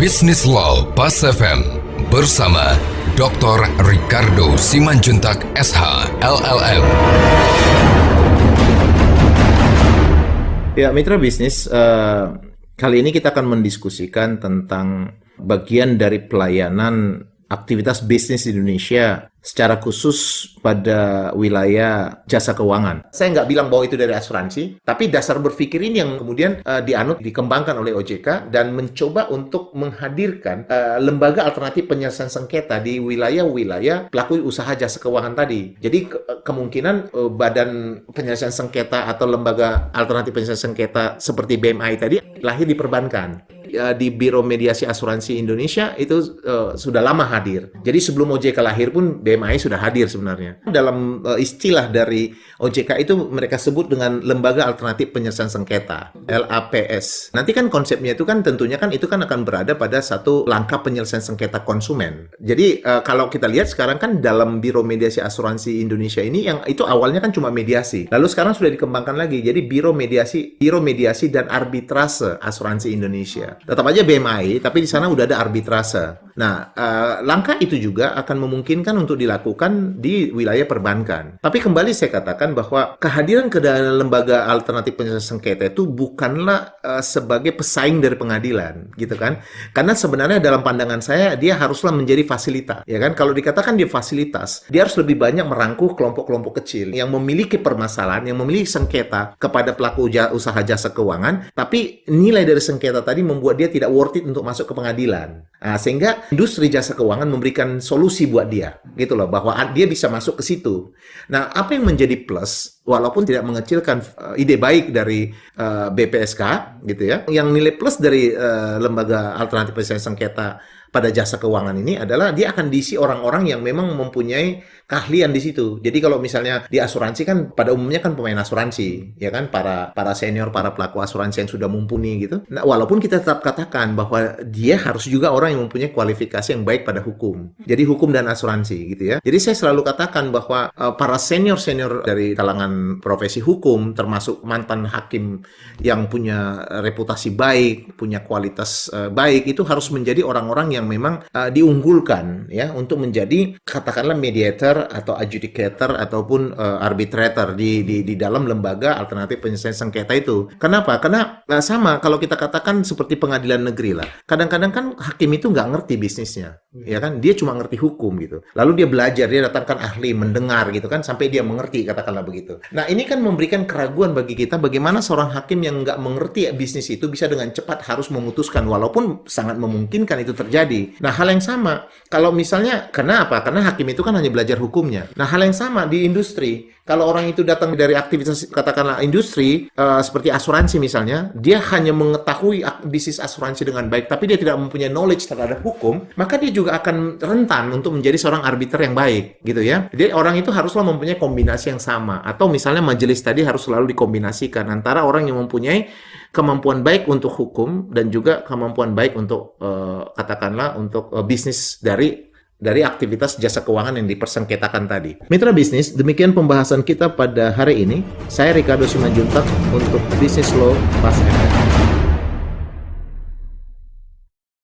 Business Law Pas FM bersama Dr. Ricardo Simanjuntak SH, LLM. Ya, mitra bisnis, kali ini kita akan mendiskusikan tentang bagian dari pelayanan aktivitas bisnis di Indonesia secara khusus pada wilayah jasa keuangan. Saya nggak bilang bahwa itu dari asuransi, tapi dasar berpikir ini yang kemudian dikembangkan oleh OJK dan mencoba untuk menghadirkan lembaga alternatif penyelesaian sengketa di wilayah-wilayah pelaku usaha jasa keuangan tadi. Jadi kemungkinan badan penyelesaian sengketa atau lembaga alternatif penyelesaian sengketa seperti BMI tadi lahir di perbankan. Di Biro Mediasi Asuransi Indonesia itu sudah lama hadir. Jadi sebelum OJK lahir pun BMI sudah hadir sebenarnya. Dalam istilah dari OJK itu mereka sebut dengan Lembaga Alternatif Penyelesaian Sengketa, LAPS. Nanti kan konsepnya itu kan tentunya kan itu kan akan berada pada satu langkah penyelesaian sengketa konsumen. Jadi kalau kita lihat sekarang kan dalam Biro Mediasi Asuransi Indonesia ini yang itu awalnya kan cuma mediasi. Lalu sekarang sudah dikembangkan lagi jadi Biro Mediasi dan Arbitrase Asuransi Indonesia. Tetap aja BMI, tapi di sana udah ada arbitrase. Nah, langkah itu juga akan memungkinkan untuk dilakukan di wilayah perbankan. Tapi kembali saya katakan bahwa kehadiran ke dalam lembaga alternatif penyelesaian sengketa itu bukanlah sebagai pesaing dari pengadilan, gitu kan? Karena sebenarnya dalam pandangan saya dia haruslah menjadi fasilitas, ya kan? Kalau dikatakan dia fasilitas, dia harus lebih banyak merangkul kelompok-kelompok kecil yang memiliki permasalahan, yang memiliki sengketa kepada pelaku usaha jasa keuangan, tapi nilai dari sengketa tadi membuat dia tidak worth it untuk masuk ke pengadilan. Nah, sehingga industri jasa keuangan memberikan solusi buat dia, gitu loh, bahwa dia bisa masuk ke situ. Nah, apa yang menjadi plus, walaupun tidak mengecilkan ide baik dari BPSK, gitu ya, yang nilai plus dari lembaga alternatif penyelesaian sengketa pada jasa keuangan ini adalah dia akan diisi orang-orang yang memang mempunyai keahlian di situ. Jadi kalau misalnya di asuransi kan pada umumnya kan pemain asuransi, ya kan, para senior, para pelaku asuransi yang sudah mumpuni gitu. Nah, walaupun kita tetap katakan bahwa dia harus juga orang yang mempunyai kualifikasi yang baik pada hukum. Jadi hukum dan asuransi gitu ya. Jadi saya selalu katakan bahwa para senior-senior dari kalangan profesi hukum termasuk mantan hakim yang punya reputasi baik, punya kualitas baik itu harus menjadi orang-orang yang memang diunggulkan ya untuk menjadi katakanlah mediator atau adjudicator ataupun arbitrator di dalam lembaga alternatif penyelesaian sengketa itu. Kenapa? Karena sama kalau kita katakan seperti pengadilan negeri lah. Kadang-kadang kan hakim itu nggak ngerti bisnisnya, ya kan? Dia cuma ngerti hukum gitu. Lalu dia belajar, dia datangkan ahli, mendengar gitu kan sampai dia mengerti, katakanlah begitu. Nah, ini kan memberikan keraguan bagi kita bagaimana seorang hakim yang nggak mengerti bisnis itu bisa dengan cepat harus memutuskan walaupun sangat memungkinkan itu terjadi. Nah, hal yang sama kalau misalnya kenapa? Karena hakim itu kan hanya belajar hukumnya. Nah, hal yang sama di industri. Kalau orang itu datang dari aktivitas katakanlah industri seperti asuransi misalnya, dia hanya mengetahui bisnis asuransi dengan baik, tapi dia tidak mempunyai knowledge terhadap hukum, maka dia juga akan rentan untuk menjadi seorang arbiter yang baik, gitu ya. Jadi orang itu haruslah mempunyai kombinasi yang sama, atau misalnya majelis tadi harus selalu dikombinasikan antara orang yang mempunyai kemampuan baik untuk hukum dan juga kemampuan baik untuk katakanlah untuk bisnis dari aktivitas jasa keuangan yang dipersengketakan tadi. Mitra bisnis, demikian pembahasan kita pada hari ini. Saya Ricardo Simanjuntak untuk Business Law Pas FM.